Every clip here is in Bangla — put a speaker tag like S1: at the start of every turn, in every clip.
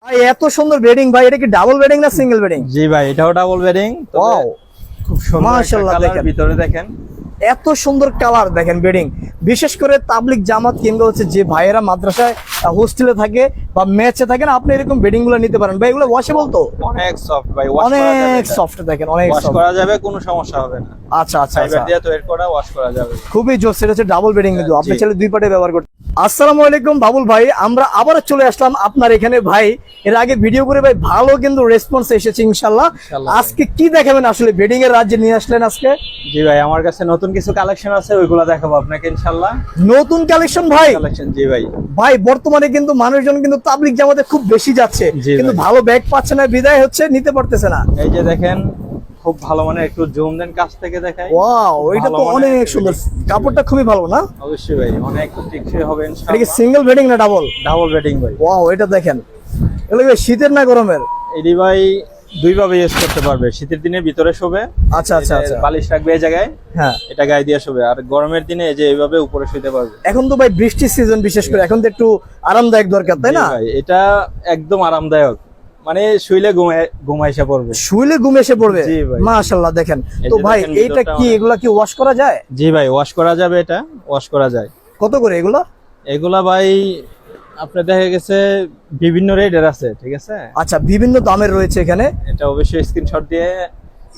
S1: ভাই এত সুন্দর বেডিং ভাই, এটা কি ডাবল বেডিং না সিঙ্গেল বেডিং?
S2: জি ভাই, এটাও ডাবল বেডিং।
S1: ওয়াও,
S2: খুব সুন্দর
S1: মাশাআল্লাহ।
S2: দেখেন ভিতরে দেখেন
S1: এত সুন্দর কালার দেখেন বেডিং। বিশেষ করে তাবলিগ জামাত কিংবা হচ্ছে যে ভাইয়েরা মাদ্রাসায় হোস্টেলে থাকে বা ম্যাচে থাকেন, আপনি এরকম বেডিং গুলো নিতে পারেন ভাই। এগুলো ওয়াশেবল তো?
S2: অনেক সফট ভাই,
S1: অনেক সফট দেখেন, অনেক
S2: ওয়াশ
S1: সফট
S2: করা যাবে, কোনো সমস্যা হবে না।
S1: আচ্ছা আচ্ছা
S2: ফাইবার
S1: আচ্ছা,
S2: দিয়ে তৈরি করা, ওয়াশ করা যাবে।
S1: খুবই জোস। এটা হচ্ছে ডাবল বেডিং, কিন্তু আপনি
S2: জি।
S1: চাইলে দুই পাটে ব্যবহার করতে। আসসালামু আলাইকুম বাবুল ভাই, আমরা আবার চলে আসলাম আপনার এখানে ভাই। এর আগে ভিডিও করে ভাই ভালো কিন্তু রেসপন্স এসেছে ইনশাআল্লাহ।
S2: ইনশাআল্লাহ।
S1: আজকে কি দেখাবেন আসলে, বেডিং এর রাজ্যে নিয়ে আসলেন আজকে?
S2: জি ভাই, আমার কাছে নতুন কিছু কালেকশন আছে, ওইগুলো দেখাবো আপনাকে ইনশাআল্লাহ।
S1: নতুন কালেকশন ভাই?
S2: কালেকশন জি ভাই।
S1: ভাই বর্তমানে কিন্তু মানুষজন কিন্তু তাবলিগ জামাতে খুব বেশি যাচ্ছে,
S2: জি
S1: কিন্তু
S2: ভাই।
S1: ভালো ব্যাগ পাচ্ছে না, বিদায় হচ্ছে, নিতে পারতেছে না।
S2: এই যে দেখেন, খুব ভালো মানে একটু জুম দেন কাছ থেকে দেখাই।
S1: ওয়াও, এটা তো
S2: ভালো মানের
S1: অনেক
S2: একটা
S1: সুন্দর,
S2: bedding।
S1: কাপড়টা খুবই ভালো না?
S2: অবশ্যই ভাই, অনেক টেকসই হবে
S1: এটা কি
S2: ইনশাআল্লাহ।
S1: সিঙ্গেল বেডিং না ডাবল?
S2: ডাবল বেডিং ভাই।
S1: ওয়াও, এটা দেখেন, এগুলো কি শীতের না গরমের?
S2: এডি ভাই দুই ভাবে ইউজ করতে পারবে। শীতের দিনে ভিতরে শোবে,
S1: আচ্ছা আচ্ছা আচ্ছা,
S2: বালিশ রাখবে এই জায়গায়,
S1: হ্যাঁ।
S2: এটা গায়ে দিয়ে শোবে। আর গরমের দিনে এই যে এইভাবে উপরে শুতে পারবে।
S1: এখন তো ভাই বৃষ্টির সিজন, বিশেষ করে এখন তো একটু আরামদায়ক দরকার, তাই
S2: জি
S1: না?
S2: ভাই, এটা একদম আরামদায়ক, মানে শুইলে ঘুমাইসা পড়বে।
S1: শুইলে ঘুম এসে পড়বে।
S2: জি ভাই।
S1: মাশাআল্লাহ দেখেন।
S2: এই
S1: তো
S2: যে
S1: ভাই
S2: দেখেন
S1: এইটা
S2: ভিতরটা
S1: কি,
S2: অনেক-
S1: এগুলা কি ওয়াশ করা যায়?
S2: জি ভাই, ওয়াশ করা যাবে, এটা ওয়াশ করা যায়।
S1: কত করে এগুলা?
S2: এগুলা ভাই আপনার দেখা গেছে বিভিন্ন রেটের আছে, ঠিক আছে।
S1: আচ্ছা, বিভিন্ন দামের রয়েছে এখানে।
S2: এটা অবশ্যই স্ক্রিনশট দিয়ে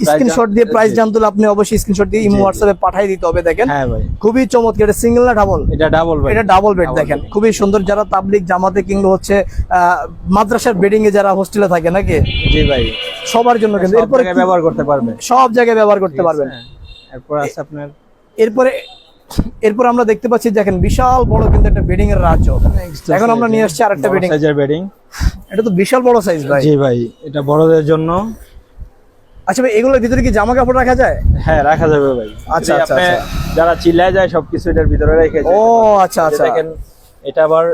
S1: স্ক্রিনশট দিয়ে প্রাইস
S2: জি।
S1: জানতে হলে আপনি অবশ্যই স্ক্রিনশট দিয়ে ইমো
S2: জি।
S1: হোয়াটসঅ্যাপে পাঠিয়ে দিতে হবে। দেখেন
S2: হ্যাঁ ভাই,
S1: খুবই চমৎকার। এটা সিঙ্গেল না ডাবল?
S2: এটা ডাবল ভাই।
S1: এটা ডাবল বেড
S2: Double
S1: দেখেন,
S2: bed।
S1: খুবই সুন্দর। যারা তাবলিগ জামাতে কিংবা হচ্ছে মাদ্রাসার বেডিং এ যারা হোস্টেলে থাকে নাকি,
S2: জি ভাই,
S1: সবার জন্য কিন্তু।
S2: সব
S1: এরপরে
S2: জায়গায়
S1: কি-
S2: ব্যবহার করতে পারবে।
S1: সব জায়গায় ব্যবহার করতে পারবেন।
S2: হ্যাঁ। এরপর আছে আপনার
S1: এরপরে এরপর আমরা দেখতে পাচ্ছি দেখেন বিশাল বড় কিন্তু একটা বেডিং এর রাজ্য। এখন আমরা নিয়ে আসছি আরেকটা বেডিং।
S2: সাইজের বেডিং।
S1: এটা তো বিশাল বড় সাইজ ভাই।
S2: জি ভাই, এটা বড়দের জন্য।
S1: আচ্ছা ভাই, এগুলোর ভিতরে কি জামা কাপড় রাখা যায়?
S2: হ্যাঁ, রাখা যাবে ভাই।
S1: আচ্ছা,
S2: যদি
S1: আচ্ছা,
S2: আপনি
S1: আচ্ছা।
S2: যারা চিল্লায় যায় সবকিছু এটার ভিতরে রেখে
S1: ও আচ্ছা আচ্ছা,
S2: দেখেন এটা আবার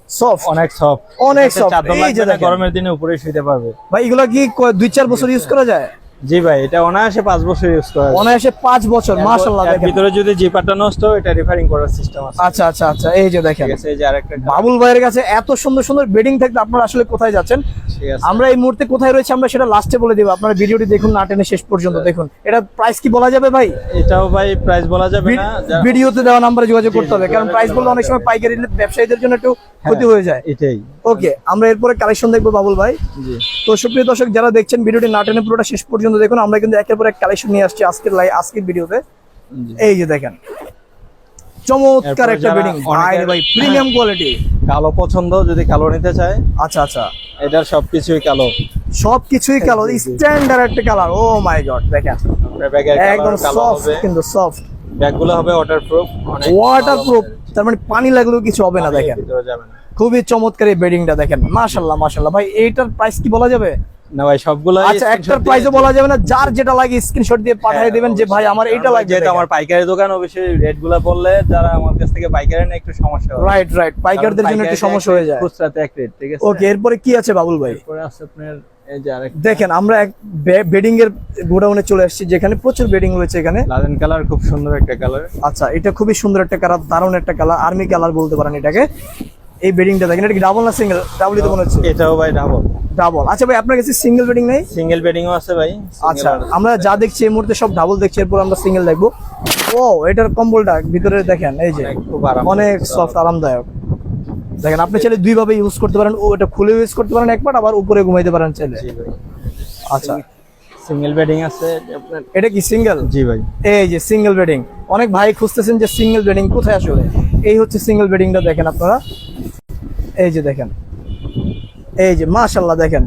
S1: সফট,
S2: অনেক সফট,
S1: অনেক soft।
S2: চাদর
S1: এই যে
S2: লাগবে না,
S1: দেখেন।
S2: গরমের দিনে উপরে শুতে পারবে।
S1: ভাই এগুলো কি 2-4 বছর ইউজ করা যায়?
S2: জি ভাই, এটা অনায়াসে 5 বছর ইউজ করা যায়।
S1: অনায়াসে 5 বছর। মাশাআল্লাহ
S2: এর
S1: দেখেন।
S2: ভিতরে যদি জিপারটা নষ্ট হয়, এটা রিপেয়ারিং করার সিস্টেম আছে।
S1: আচ্ছা আচ্ছা আচ্ছা, এই যে দেখেন
S2: ঠিক আছে, এই যে আরেকটা
S1: বাবুল ভাইয়ের কাছে এত সুন্দর সুন্দর বেডিং থাকতে আপনারা আসলে কোথায় যাচ্ছেন?
S2: ঠিক আছে।
S1: আমরা এই মুহূর্তে কোথায় রয়েছে আমরা সেটা লাস্টে বলে দিব। আপনারা ভিডিওটি দেখুন, না টেনে শেষ পর্যন্ত দেখুন। এটা প্রাইস কি বলা যাবে ভাই?
S2: এটাও ভাই প্রাইস বলা যাবে না,
S1: ভিডিওতে দেওয়া নাম্বারে যোগাযোগ করতে হবে, কারণ প্রাইস বললে অনেক সময় পাইকারি ব্যবসায়ীদের জন্য একটু ক্ষতি হয়ে যায়।
S2: এটাই।
S1: ওকে, আমরা এরপরে কালেকশন দেখবো বাবুল ভাই।
S2: জি।
S1: তো সুপ্রিয় দর্শক যারা দেখছেন ভিডিওটি না টেনে পুরোটা শেষ পর্যন্ত দেখুন। আমরা কিন্তু একের পর এক কালেকশন নিয়ে আসছি আজকের ভিডিওতে।
S2: জি।
S1: এই যে দেখেন চমৎকার
S2: এরপরে
S1: একটা
S2: যারা
S1: বেডিং
S2: অনেকের-
S1: ভাই, প্রিমিয়াম কোয়ালিটি।
S2: কালো পছন্দ, যদি কালো নিতে চায়,
S1: আচ্ছা আচ্ছা,
S2: এটার সবকিছুই কালো।
S1: সবকিছুই কালো,
S2: জি, জি।
S1: স্ট্যান্ডার্ড একটা কালার। ও মাই গড দেখেন,
S2: আপনার ব্যাগের
S1: একদম
S2: কালার কালো
S1: সফট,
S2: হবে,
S1: কিন্তু সফট,
S2: ব্যাগগুলো হবে ওয়াটারপ্রুফ।
S1: ওয়াটারপ্রুফ, তার মানে পানি লাগলেও কিছু হবে না। দেখেন
S2: ভিতরে যাবে না।
S1: খুবই চমৎকার এই বেডিংটা দেখেন। মাশাআল্লাহ মাশাআল্লাহ ভাই, এইটার প্রাইস কি বলা যাবে?
S2: না ভাই, সবগুলো
S1: আচ্ছা, একটার প্রাইসও বলা যাবে না, যার যেটা লাগে স্ক্রিনশট দিয়ে পাঠিয়ে দিবেন যে ভাই আমার এইটা লাগবে।
S2: যেহেতু আমার পাইকারি দোকান, অবশ্যই রেট গুলা বললে যারা আমার কাছ থেকে পাইকারি নেয় একটু সমস্যা হয়।
S1: রাইট রাইট, পাইকারদের জন্য একটু সমস্যা হয়ে যায়।
S2: খুচরাতে এক রেট, ঠিক আছে।
S1: ওকে, এরপরে কি আছে বাবুল ভাই?
S2: এরপরে আছে আপনার এই যে আরেকটা
S1: দেখেন আমরা এক বেডিং এর গোডাউনে চলে আসছি, যেখানে প্রচুর বেডিং রয়েছে এখানে।
S2: লাদেন কালার, খুব সুন্দর একটা কালার।
S1: আচ্ছা, এটা খুবই সুন্দর একটা কালার, দারুণ একটা কালার, আর্মি কালার বলতে পারেন এটাকে। এই বেডিংটা দেখেন, এটা কি ডাবল না সিঙ্গেল? ডাবলই তো মনে হচ্ছে।
S2: এটাও ভাই ডাবল।
S1: ডাবল। আচ্ছা ভাই, আপনার কাছে সিঙ্গেল বেডিং নেই?
S2: সিঙ্গেল বেডিংও আছে ভাই।
S1: আচ্ছা, আমরা যা দেখছি এই মুহূর্তে সব ডাবল দেখছি, এরপর আমরা সিঙ্গেল দেখবো। ও, এটার কম্বলটা ভিতরে দেখেন, এই যে
S2: খুব আরাম,
S1: অনেক সফট, আরামদায়ক। দেখেন আপনি চাইলে দুই ভাবে ইউজ করতে পারেন। ও, এটা খুলে ইউজ করতে পারেন একবার, আবার উপরে ঘুমাইতে পারেন চাইলে।
S2: জি ভাই।
S1: আচ্ছা,
S2: সিঙ্গেল বেডিং আছে আপনার।
S1: এটা কি সিঙ্গেল?
S2: জি ভাই।
S1: এই যে সিঙ্গেল বেডিং, অনেক ভাই খুঁজতেছেন যে সিঙ্গেল বেডিং কোথায় আসলে। এই হচ্ছে সিঙ্গেল বেডিংটা, দেখেন আপনারা, এই যে দেখেন, এই যে মাশাআল্লাহ দেখেন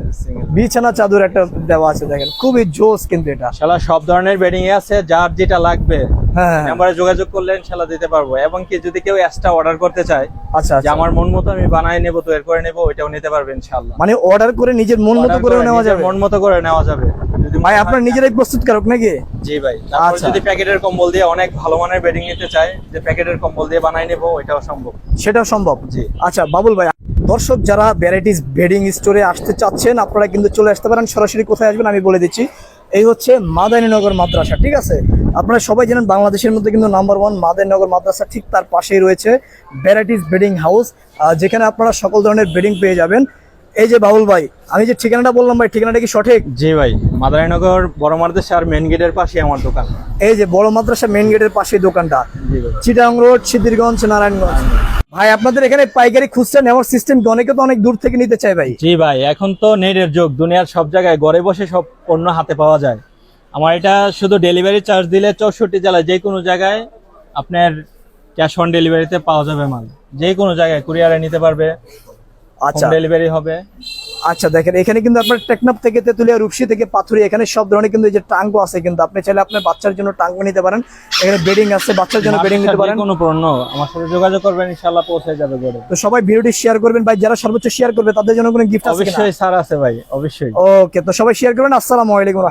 S1: বিছানা চাদর একটা দেওয়া আছে, দেখেন খুবই জোস কিন্তু এটা।
S2: শালা সব ধরনের বেডিং এ আছে, যার যেটা লাগবে
S1: হ্যাঁ,
S2: নাম্বারে যোগাযোগ করলে ইনশাআল্লাহ দিতে পারবো। এবং কি যদি কেউ এক্সট্রা অর্ডার করতে চায়
S1: আচ্ছা
S2: যে
S1: আচ্ছা,
S2: আমার মন মতো আমি বানায় নেব, তৈরি করে নেব, ওইটাও নিতে পারবে ইনশাআল্লাহ।
S1: মানে অর্ডার করে নিজের মন মতো
S2: Order
S1: করে নেওয়া
S2: নিজের
S1: যাবে?
S2: মন মতো করে নেওয়া যাবে। যদি
S1: ভাই
S2: মনে
S1: আপনার
S2: হয়-
S1: নিজেরাই প্রস্তুতকারক নাকি?
S2: জি ভাই। তারপর
S1: আচ্ছা।
S2: যদি প্যাকেটের কম্বল দিয়ে অনেক ভালো মানের বেডিং নিতে চায়, যে প্যাকেটের কম্বল দিয়ে বানাই নেব, ওইটাও সম্ভব।
S1: সেটাও সম্ভব।
S2: জি।
S1: আচ্ছা বাবুল ভাই, দর্শক যারা ভ্যারাইটিস বেডিং স্টোরে আসতে চাচ্ছেন আপনারা কিন্তু চলে আসতে পারেন। সরাসরি কোথায় আসবেন আমি বলে দিচ্ছি। এই হচ্ছে মাদানীনগর মাদ্রাসা, ঠিক আছে। আপনারা সবাই জানেন বাংলাদেশের মধ্যে কিন্তু নাম্বার 1 মাদানীনগর মাদ্রাসা, ঠিক তার পাশেই রয়েছে ভ্যারাইটিস বেডিং হাউস, যেখানে আপনারা সকল ধরনের বেডিং পেয়ে যাবেন। এই যে বাউল ভাই, আমি যে ঠিকানাটা বললাম ভাই, ঠিকানাটা কি সঠিক?
S2: জি ভাই, মাদারীনগর বড় মাদ্রাসার মেন গেটের পাশে আমার দোকান।
S1: এই যে বড় মাদ্রাসা মেইন গেটের পাশে দোকানটা,
S2: জি ভাই।
S1: চিটাং রোড, সিদ্ধিরগঞ্জ, নারায়ণগঞ্জ। ভাই আপনাদের এখানে পাইকারি খুচরা নেওয়ার সিস্টেম, অনেকে তো অনেক দূর থেকে নিতে চায় ভাই।
S2: জি ভাই, এখন তো নেটের যুগ, দুনিয়ার সব জায়গায় ঘরে বসে সব পণ্য হাতে পাওয়া যায়। আমার এটা শুধু ডেলিভারি চার্জ দিলে 64 জেলায় যে কোনো জায়গায় আপনার ক্যাশ অন ডেলিভারিতে পাওয়া যাবে মাল। যে কোনো জায়গায় কুরিয়ারে নিতে পারবে,
S1: আচ্ছা
S2: ডেলিভারি হবে।
S1: আচ্ছা, দেখেন এখানে কিন্তু আপনার টেকনাফ থেকে তেতুলিয়া, রূপসী থেকে পাথুরি, এখানে সব ধরনের কিন্তু এই যে টাঙ্গো আছে, কিন্তু আপনি চাইলে আপনার বাচ্চার জন্য টাঙ্গো নিতে পারেন। এখানে বেডিং আছে, বাচ্চার জন্য বেডিং নিতে পারেন।
S2: যে কোনো পণ্য আমার সাথে যোগাযোগ করবেন, ইনশাআল্লাহ পৌঁছে যাবে ঘরে।
S1: তো সবাই ভিডিওটি শেয়ার করবেন ভাই, যারা সর্বোচ্চ শেয়ার করবে তাদের জন্য কোনো গিফট আছে কিনা?
S2: অবশ্যই স্যার আছে ভাই, অবশ্যই।
S1: ওকে, তো সবাই শেয়ার করবেন। আসসালামু আলাইকুম।